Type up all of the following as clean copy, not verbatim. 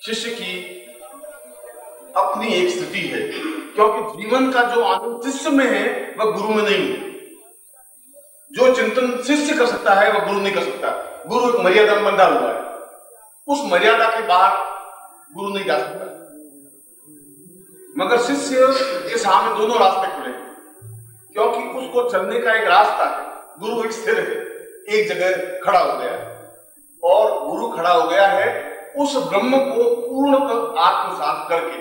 शिष्य की अपनी एक स्थिति है, क्योंकि जीवन का जो आनंद शिष्य में है वह गुरु में नहीं है। जो चिंतन शिष्य कर सकता है वह गुरु नहीं कर सकता। गुरु एक मर्यादा में बंधा हुआ है, उस मर्यादा के बाहर गुरु नहीं जा सकता। मगर शिष्य के सामने दोनों रास्ते खुले हैं, क्योंकि उसको चलने का एक रास्ता है। गुरु एक स्थिर है, एक जगह खड़ा हो गया है, और गुरु खड़ा हो गया है उस ब्रह्म को पूर्णतः आत्मसात करके,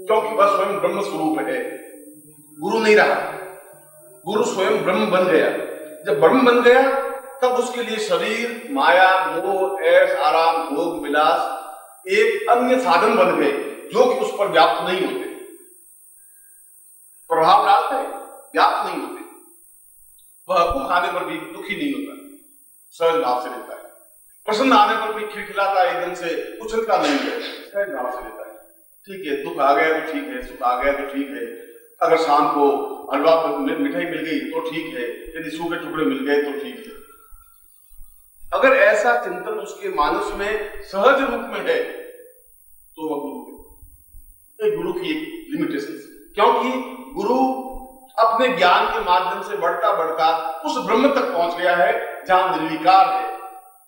क्योंकि वह स्वयं ब्रह्म स्वरूप है। गुरु नहीं रहा, गुरु स्वयं ब्रह्म बन गया। जब ब्रह्म बन गया तब उसके लिए शरीर, माया, मोह, ऐश, आराम, भोग, विलास एक अन्य साधन बन गए, जो कि उस पर व्याप्त नहीं होते, प्रभाव डालते हैं, व्याप्त नहीं होते। वह दुख आने पर भी दुखी नहीं होता, सहज भाव से लेता है। प्रसन्न आने पर भी खिलखिलाता है, एकदम से उछलता नहीं है, सहज भाव से लेता है। ठीक है, दुख आ गया तो ठीक है, सुख आ गया तो ठीक है। अगर शाम को हलवा मिठाई मिल गई तो ठीक है, यदि सूखे टुकड़े मिल गए तो ठीक है। अगर ऐसा चिंतन उसके मानस में सहज रूप में है तो वह गुरु है। एक गुरु की एक लिमिटेशन, क्योंकि गुरु अपने ज्ञान के माध्यम से बढ़ता बढ़ता उस ब्रह्म तक पहुंच गया है जहां निर्विकार है,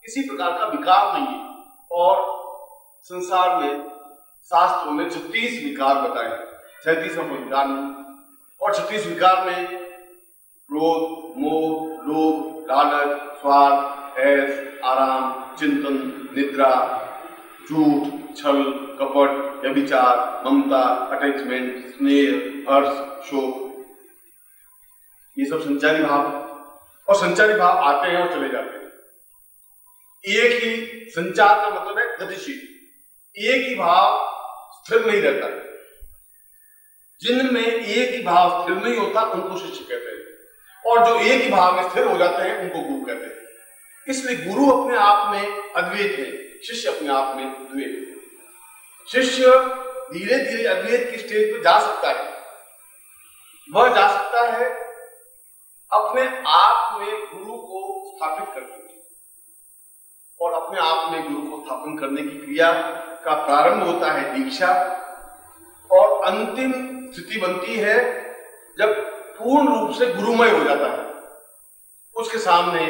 किसी प्रकार का विकार नहीं है। और संसार में शास्त्रों में 36 विकार बताए, 37वां विकार नहीं। और 36 विकार में क्रोध, मोह, लोभ, लालच, स्वार्थ, ऐश, आराम, चिंतन, निद्रा, झूठ, छल, कपट, व्यभिचार, ममता, अटैचमेंट, स्नेह, हर्ष, शोक, ये सब संचारी भाव है। और संचारी भाव आते हैं और चले जाते हैं। एक ही संचार का मतलब है गतिशील, एक ही भाव स्थिर नहीं रहता है। जिनमें एक ही भाव स्थिर नहीं होता उनको शिष्य कहते हैं, और जो एक ही भाव में स्थिर हो जाते हैं उनको गुरु कहते हैं। इसलिए गुरु अपने आप में अद्वैत है, शिष्य अपने आप में द्वैत है। शिष्य धीरे धीरे अद्वैत की स्टेज पर जा सकता है। वह जा सकता है अपने आप में गुरु को स्थापित करके, और अपने आप में गुरु को स्थापन करने की क्रिया का प्रारंभ होता है दीक्षा, और अंतिम स्थिति बनती है जब पूर्ण रूप से गुरुमय हो जाता है। उसके सामने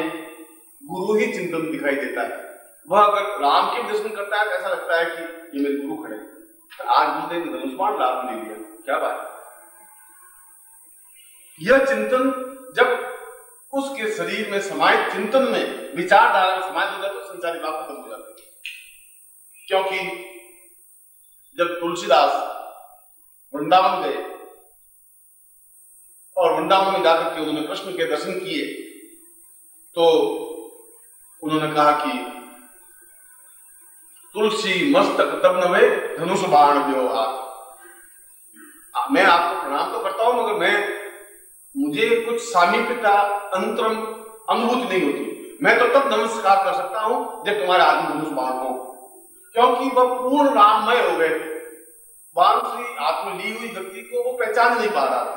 गुरु ही चिंतन दिखाई देता है। वह अगर राम के दर्शन करता है तो ऐसा लगता है कि ये मेरे गुरु खड़े हैं। आज बुद्ध ने धनुष्मान लाभ ले लिया, क्या बात। यह चिंतन जब उसके शरीर में समाहित, चिंतन में, विचारधारा में समाहित हो जाता है तो संसारी भाव खत्म हो जाता है। क्योंकि जब तुलसीदास वृंदावन गए और वृंदावन में जाकर के उन्होंने कृष्ण के दर्शन किए, तो उन्होंने कहा कि तुलसी मस्तक तब नवे धनुष बाण व्यवहार। मैं आपको प्रणाम तो करता हूं, मगर मुझे कुछ सामीप्यता, अंतरम अनुभूति नहीं होती। मैं तो तब नमस्कार कर सकता हूं जब तुम्हारे हाथ में धनुष बाण हो, क्योंकि वह पूर्ण राममय हो गए। बांसुरी हाथ में ली हुई व्यक्ति को वो पहचान नहीं पा रहा था,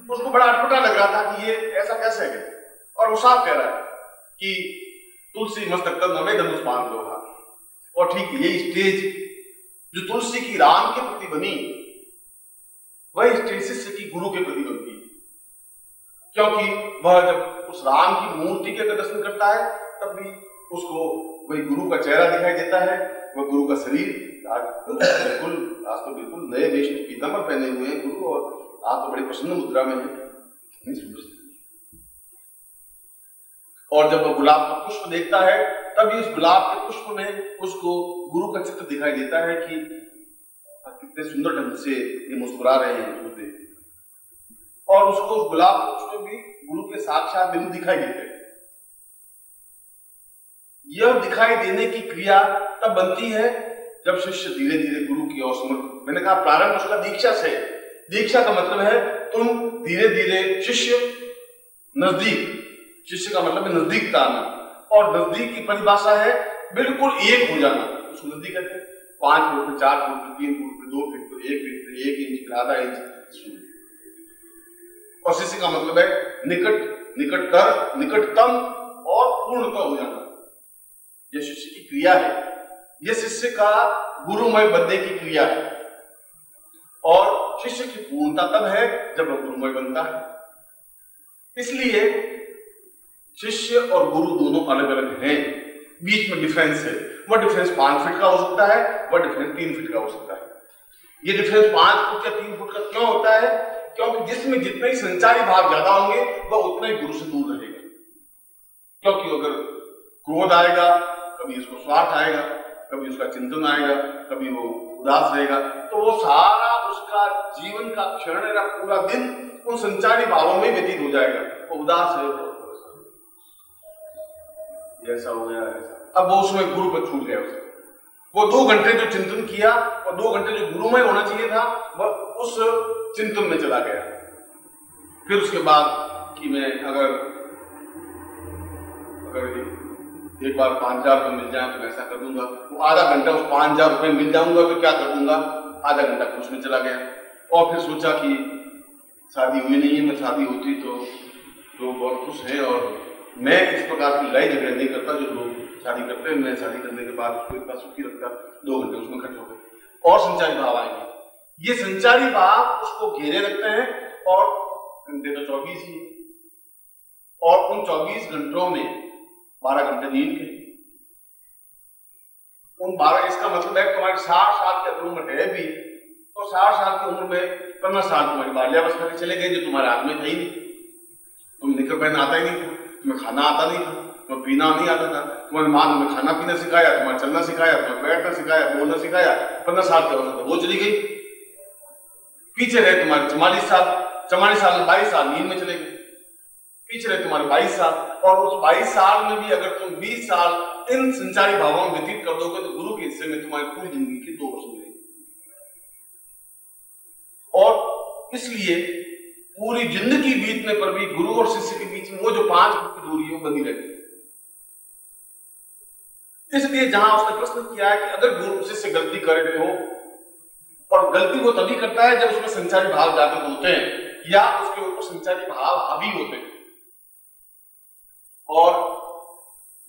उसको बड़ा अटपटा लग रहा था कि ये ऐसा कैसे है। और वो साफ कह रहा है कि तुलसी मस्तक तब नवे धनुष बाण व्यवहार। और ठीक यही स्टेज जो तुलसी की राम के प्रति बनी, वही स्टेज शिष्य की गुरु के प्रति बनती, क्योंकि वह जब उस राम की मूर्ति के दर्शन करता है तब भी उसको वही गुरु का चेहरा दिखाई देता है, वह गुरु का शरीर। आज तो बिल्कुल नए वेश में पीतांबर पहने हुए हैं गुरु, और आज तो बड़ी प्रसन्न मुद्रा में है। और जब वह गुलाब का पुष्प देखता है तभी उस गुलाब के पुष्प में उसको गुरु का चित्र दिखाई देता है कि कितने सुंदर ढंग से ये मुस्कुरा रहे हैं, और उसको गुलाब पुष्प में भी गुरु के साक्षात बिंदु दिखाई देते हैं। यह दिखाई देने की क्रिया तब बनती है जब शिष्य धीरे धीरे गुरु की ओर समर्पित। मैंने कहा प्रारंभ उसका दीक्षा से। दीक्षा का मतलब है तुम धीरे धीरे शिष्य नजदीक, शिष्य का मतलब है नजदीकता आना, और नजदीक की परिभाषा है बिल्कुल एक हो जाना। उसको नजदीक कहते हैं। 5 फुट पे, 4 फुट पे, 3 फुट पे, 2 फुट पे, 1 फुट पे, 1 इंच, आधा इंच। और शिष्य का मतलब है निकट, निकटतर, निकटतम और पूर्णतः हो जाना। यह शिष्य की क्रिया है। यह शिष्य का गुरुमय बनने की क्रिया है और शिष्य की पूर्णता तब है जब वह गुरुमय बनता है। इसलिए शिष्य और गुरु दोनों अलग अलग हैं, बीच में डिफरेंस है। वह डिफरेंस 5 फीट का हो सकता है, वह डिफरेंस 3 फीट का हो सकता है। ये डिफरेंस 5 फुट या 3 फुट का क्यों होता है? क्योंकि जिसमें जितने ही संचारी भाव ज्यादा होंगे वह उतना ही गुरु से दूर रहेगा। क्योंकि अगर क्रोध आएगा, कभी उसको स्वार्थ आएगा, कभी उसका चिंतन आएगा, कभी वो उदास रहेगा, तो वो सारा उसका जीवन का क्षण या पूरा दिन उन संचारी भावों में व्यतीत हो जाएगा। वो उदास है, ऐसा हो गया, ऐसा। अब वो उसमें गुरु पर छूट गया। उसे वो 2 घंटे जो चिंतन किया और 2 घंटे जो गुरुमय होना चाहिए था वह उस चिंतन में चला गया। फिर उसके बाद कि मैं अगर एक बार 5,000 रुपये मिल जाए तो मैं ऐसा कर दूंगा, वो आधा घंटा उस 5,000 रुपये मिल जाऊंगा तो क्या कर दूंगा, आधा घंटा कुछ में चला गया। और फिर सोचा कि शादी हुई नहीं है, मैं शादी होती तो लोग बहुत खुश हैं और मैं इस प्रकार की लड़ाई झगड़े नहीं करता जो लोग शादी करते हैं। मैं शादी करने के बाद उसको इतना सुखी रखता, 2 घंटे उसमें खर्च हो गए और संचारी भाव आएंगे। ये संचारी भाव उसको घेरे रखते हैं और घंटे तो 24 ही, और उन 24 घंटों में 12 घंटे नींद के, उन 12, इसका मतलब है तुम्हारी 60 साल की उम्र है भी तो 60 साल की उम्र में 15 साल तुम्हारी बाल्यावस्था के चले गए जो तुम्हारे हाथ में था ही नहीं। तुम निकल पहनना आता ही नहीं था, तुम्हें खाना आता नहीं था, तुम्हें पीना नहीं आता था, तुम्हारी माँ ने तुम्हें खाना पीना सिखाया, तुम्हें चलना सिखाया, तुम्हें बैठना सिखाया, बोलना सिखाया। 15 साल की अवस्था वो चली गई। पीछे रहे तुम्हारे 44 साल में 22 साल नींद में चले गए। पीछे रहे तुम्हारे 22 साल, और उस 22 साल में भी अगर तुम 20 साल इन संचारी भावों में व्यतीत कर दोगे तो गुरु के हिस्से में तुम्हारी पूरी जिंदगी के 2 वर्ष मिलेंगे। और इसलिए पूरी जिंदगी बीतने पर भी गुरु और शिष्य के बीच में वो जो 5 फुट की दूरी है वो बनी रहती है। इसलिए जहां उसने प्रश्न किया है कि अगर गुरु शिष्य गलती कर रहे हो, और गलती वो तभी करता है जब उसमें संचारी भाव जागृत होते हैं या उसके ऊपर संचारी भाव हावी होते हैं। और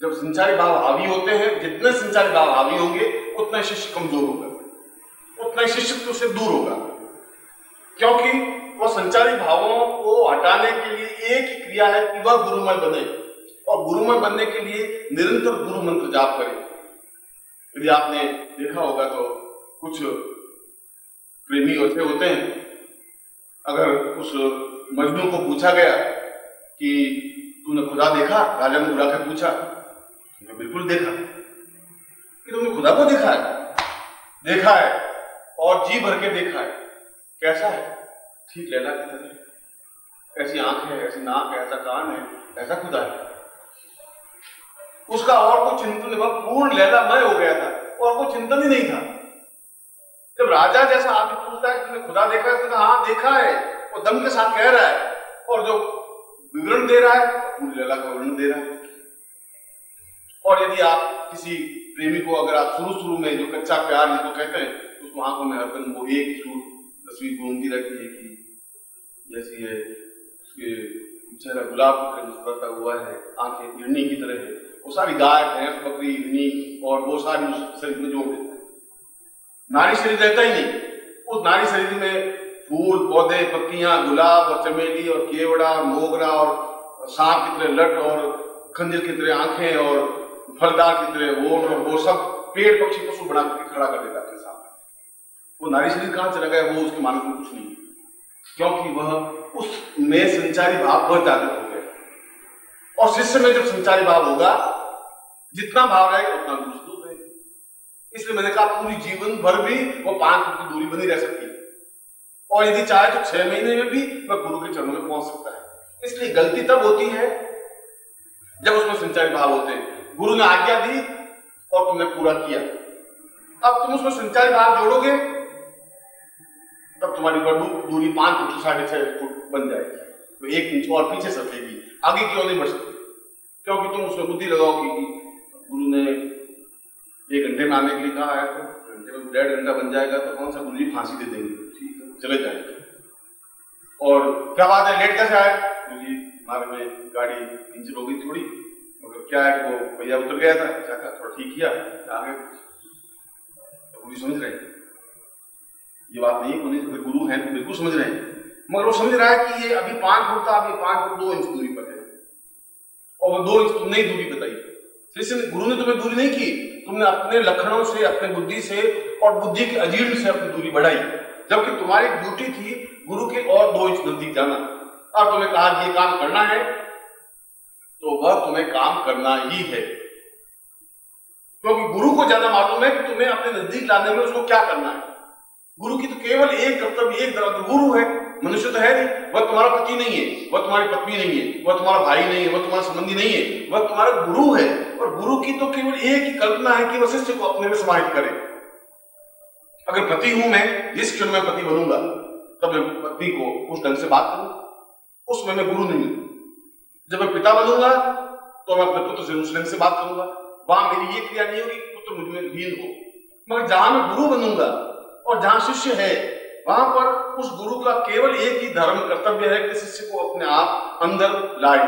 जब संचारी भाव हावी होते हैं, जितने संचारी भाव हावी होंगे उतना शिष्य कमजोर होगा, उतना शिष्यत्व से दूर होगा। क्योंकि वह संचारी भावों को हटाने के लिए एक ही क्रिया है कि वह गुरुमय बने, और गुरुमय बनने के लिए निरंतर गुरु मंत्र जाप करें। यदि आपने देखा होगा तो कुछ प्रेमी ऐसे होते हैं, अगर उस मजनू को पूछा गया कि तूने खुदा देखा, राजा ने बुला कर पूछा, तो बिल्कुल देखा। कि तुमने खुदा को देखा है? देखा है, और जी भर के देखा है। कैसा है? ठीक लैला की तरह, ऐसी आंख है, ऐसी नाक है, ऐसा कान है, ऐसा खुदा है। उसका और कोई चिंतन, वह पूर्ण लैलामय हो गया था और कोई चिंतन ही नहीं था। जब राजा जैसा आदमी पूछता है तुमने खुदा देखा है, उसने कहा हाँ देखा है, वो दम के साथ कह रहा है, और जो विवरण दे रहा है पूरी लैला का विवरण दे रहा है। और यदि आप किसी प्रेमी को अगर आप शुरू में जो कच्चा प्यार जिसको कहते हैं, उसको आंखों में हरदम वो एक ही तस्वीर घूमती रहती है कि जैसी है उसके चेहरा गुलाब की मुस्कुराता हुआ है, आंखें हिरनी की तरह है, वो सारी गाय भैंस बकरी हिरनी और वो सारी उस शरीर में जोड़ देता है। नारी शरीर रहता ही नहीं। उस नारी शरीर में फूल पौधे पत्तियां गुलाब और चमेली और केवड़ा मोगरा और सांप की तरह लट और खंजर की तरह आंखें और फलदार की तरह ओठ, और वो सब पेड़ पक्षी पशु बना करके खड़ा कर देता अपने सामने। वो नारी शरीर कहां चला गया? वो उसके मानस में कुछ नहीं है, क्योंकि वह उसमें संचारी भाव बहुत जागृत हो गया। और शिष्य में जब संचारी भाव होगा, जितना भाव रहेगा उतना दूर रहेगा। इसलिए मैंने कहा पूरी जीवन भर भी वो 5 फुट की दूरी बनी रह सकती है, और यदि चाहे तो 6 महीने में भी वह गुरु के चरणों में पहुंच सकता है। इसलिए गलती तब होती है जब उसमें संचारी भाव होते हैं। गुरु ने आज्ञा दी और तुमने पूरा किया, अब तुम उसमें संचारी भाव जोड़ोगे तब तुम्हारी दूरी 5 फुट से 6.5 फुट बन जाएगी, तो 1 इंच और पीछे सकेगी, आगे क्यों नहीं बढ़ सकती? क्योंकि तुम उसमें बुद्धि लगाओ कि गुरु ने 1 घंटे में आने के लिए कहा है, तो घंटे में 1.5 घंटा बन जाएगा, तो कौन सा गुरु जी फांसी दे देंगे, ठीक है चले जाएंगे। और क्या बात है लेट कैसे आए? गुरु जी हमारे में गाड़ी इंजन हो गई थोड़ी, मगर क्या है कि वो भैया उतर गया था, थोड़ा ठीक किया आगे। वो भी समझ रहे हैं, ये बात नहीं है गुरु हैं तो बिल्कुल समझ रहे हैं, मगर वो समझ रहा है कि ये अभी 5 फुट था, अभी 5 फुट 2 इंच दूरी पर है, और वो 2 इंच तुमने ही दूरी बताई। इसलिए गुरु ने तुम्हें दूरी नहीं की, तुमने अपने लक्षणों से, अपने बुद्धि से और बुद्धि के अजीर्ण से अपनी दूरी बढ़ाई, जबकि तुम्हारी ड्यूटी थी गुरु के और 2 इंच नजदीक जाना। और तुम्हें कहा कि ये काम करना है तो वह तुम्हें काम करना ही है, क्योंकि गुरु को ज्यादा मालूम है कि तुम्हें अपने नजदीक लाने में उसको क्या करना है। गुरु की तो केवल एक कर्तव्य, एक दरवाजा, गुरु है, मनुष्य तो है नहीं, वह तुम्हारा पति नहीं है, वह तुम्हारी पत्नी नहीं है, वह तुम्हारा भाई नहीं है, वह तुम्हारा संबंधी नहीं है, वह तुम्हारा गुरु है। और गुरु की तो केवल एक ही कल्पना है कि वह शिष्य को अपने में समाहित करे। अगर पति हूं मैं, जिस क्षण में पति बनूंगा तब मैं पत्नी को उस ढंग से बात करूं, उसमें मैं गुरु नहीं हूं। जब मैं पिता बनूंगा तो मैं अपने पुत्र से उस ढंग से बात करूंगा, वहां मेरी ये क्रिया नहीं होगी कि पुत्र मुझ में लीन हो। मगर जहां मैं गुरु बनूंगा और जहां शिष्य है, वहां पर उस गुरु का केवल एक ही धर्म कर्तव्य है कि शिष्य को अपने आप अंदर लाए।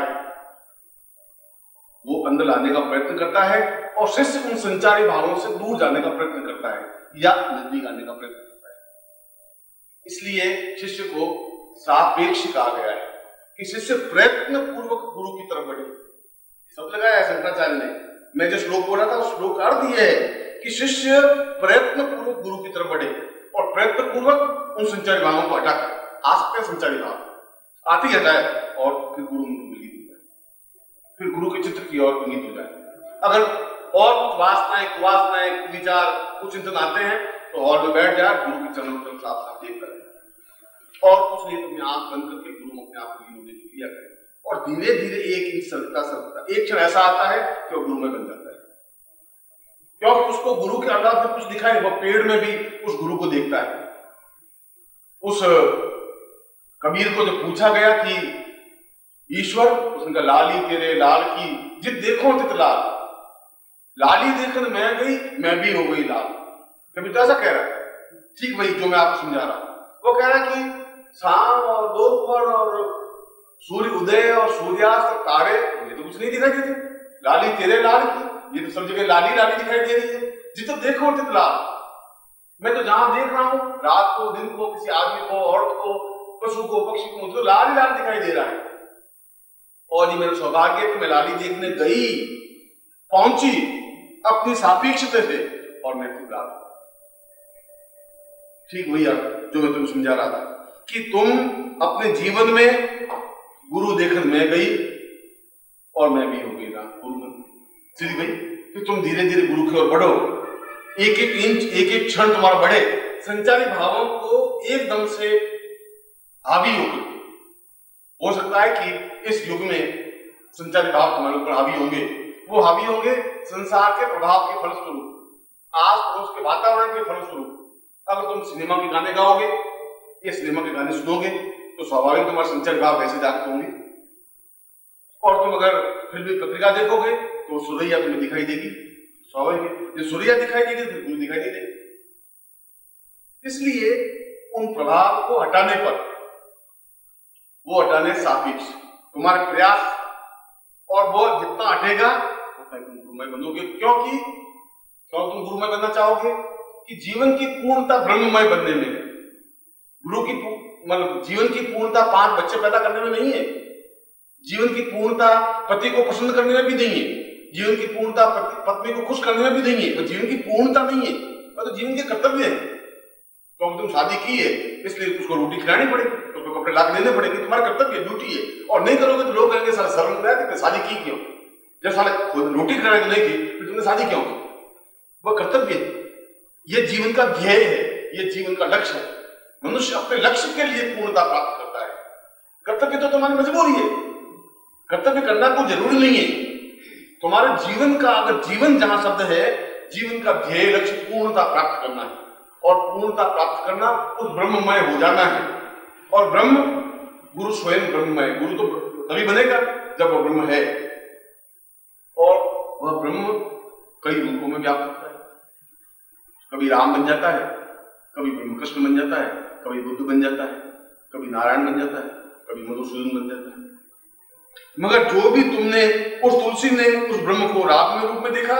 वो अंदर लाने का प्रयत्न करता है और शिष्य उन संचारी भावों से दूर जाने का प्रयत्न करता है या नजदीक आने का प्रयत्न करता है। इसलिए शिष्य को सापेक्ष कहा गया है कि शिष्य प्रयत्न पूर्वक गुरु की तरफ बढ़े। सब लगाया है शंकराचार्य ने। मैं जो श्लोक बोला था उस श्लोक का अर्थ यह है कि शिष्य प्रयत्न पूर्वक गुरु की तरफ बढ़े और प्रयत्न पूर्वक उन संचारी भावों को हटाकर आ सकते हैं। संचारी भाव आते ही हटाए और फिर गुरु में लीन हो जाए, फिर गुरु के चित्र की ओर लीन हो जाए। अगर और कुछ वासनाएं, कुवासनाएं, विचार, कुछ चिंतन आते हैं तो हॉल में बैठ जाए, गुरु के चरणों की तरफ साफ साफ देख करें और कुछ नहीं, अपनी आंख बंद करके गुरु अपने आप को लीन होने की क्रिया करें और धीरे धीरे एक इंच सरकता एक क्षण ऐसा आता है कि वो गुरु में बन जाता है, क्योंकि उसको गुरु के अलावा फिर कुछ दिखाई, वह पेड़ में भी उस गुरु को देखता है। उस कबीर को जब पूछा गया कि ईश्वर, उसने कहा लाली तेरे लाल की जित देखो तित लाल, लाली देखकर मैं गई मैं भी हो गई लाल। कबीर तो ऐसा कह रहा है, ठीक वही जो मैं आपको समझा रहा हूं। वो कह रहा है कि शाम और दोपहर और सूर्य उदय और सूर्यास्त और तारे ये तो कुछ नहीं दिखाई देते, लाली तेरे लाल की ये तो सब जगह लाली लाली दिखाई दे रही है, जितना देखो तित लाल। मैं तो जहां देख रहा हूं, रात को दिन को, किसी आदमी को, औरत को, पशु को, पक्षी को, मुझे तो लाल ही लाल दिखाई दे रहा है। और ये मेरा सौभाग्य कि मैं लाली देखने गई, पहुंची अपनी सापेक्षता से और मैं खुद लाल। ठीक वही जो मैं तुम्हें समझा रहा था कि तुम अपने जीवन में गुरु देखकर मैं गई और मैं भी हो गई ना गुरु में सीधी गई। फिर तुम धीरे धीरे गुरु की ओर बढ़ो, एक एक इंच, एक एक क्षण तुम्हारा बढ़े, संचारी भावों को एकदम से हावी होकर। हो सकता है कि इस युग में संचारी भाव तुम्हारे ऊपर हावी होंगे, वो हावी होंगे संसार के प्रभाव के फलस्वरूप, आस पड़ोस के वातावरण के फलस्वरूप। अगर तुम सिनेमा के गाने गाओगे या सिनेमा के गाने सुनोगे तो स्वाभाविक तुम्हारे संचारी भाव वैसे जागते होंगे। और तुम अगर फिल्मी पत्रिका देखोगे तो सुरैया तुम्हें दिखाई देगी, स्वाभाविक है। जो सुरैया दिखाई देगी तो गुरु दिखाई नहीं देगी। इसलिए उन प्रभाव को हटाने पर, वो हटाने सापेक्ष तुम्हारे प्रयास, और वो जितना हटेगा उतना तुम गुरुमय बनोगे। क्योंकि तुम गुरुमय बनना चाहोगे कि जीवन की पूर्णता ब्रह्ममय बनने में है। गुरु की मतलब जीवन की पूर्णता 5 बच्चे पैदा करने में नहीं है, जीवन की पूर्णता पति को पसंद करने में भी नहीं है, जीवन की पूर्णता पत्नी को खुश करने में भी नहीं है। वो जीवन की पूर्णता नहीं है, वो तो जीवन के कर्तव्य है। क्योंकि तुम शादी की है इसलिए उसको रोटी खिलानी पड़ेगी, उसको कपड़े ला के देने पड़ेंगे, तुम्हारा कर्तव्य ड्यूटी है। और नहीं करोगे तो लोग कहेंगे साला शर्म नहीं आती, शादी की क्यों? जब साले रोटी खिलाने को नहीं की फिर तुमने शादी क्यों की? वह कर्तव्य है, यह जीवन का ध्येय है, यह जीवन का लक्ष्य है। मनुष्य अपने लक्ष्य के लिए पूर्णता प्राप्त करता है। कर्तव्य तो तुम्हारी मजबूरी है, कर्तव्य करना कोई जरूरी नहीं है। तुम्हारे जीवन का अगर जीवन जहां शब्द है, जीवन का ध्येय लक्ष्य पूर्णता प्राप्त करना है, और पूर्णता प्राप्त करना उस ब्रह्ममय हो जाना है। और ब्रह्म, गुरु स्वयं ब्रह्ममय, गुरु तो तभी बनेगा जब वह ब्रह्म है, और वह ब्रह्म कई रूपों में व्याप्त होता है। कभी राम बन जाता है, कभी ब्रह्म कृष्ण बन जाता है, कभी बुद्ध बन जाता है, कभी नारायण बन जाता है, कभी मधुसूदन बन जाता है। मगर जो भी तुमने, उस तुलसी ने उस ब्रह्म को राम में रूप में देखा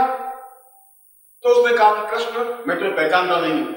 तो उसने कहा कि कृष्ण मैं तुम्हें पहचानता नहीं हूं।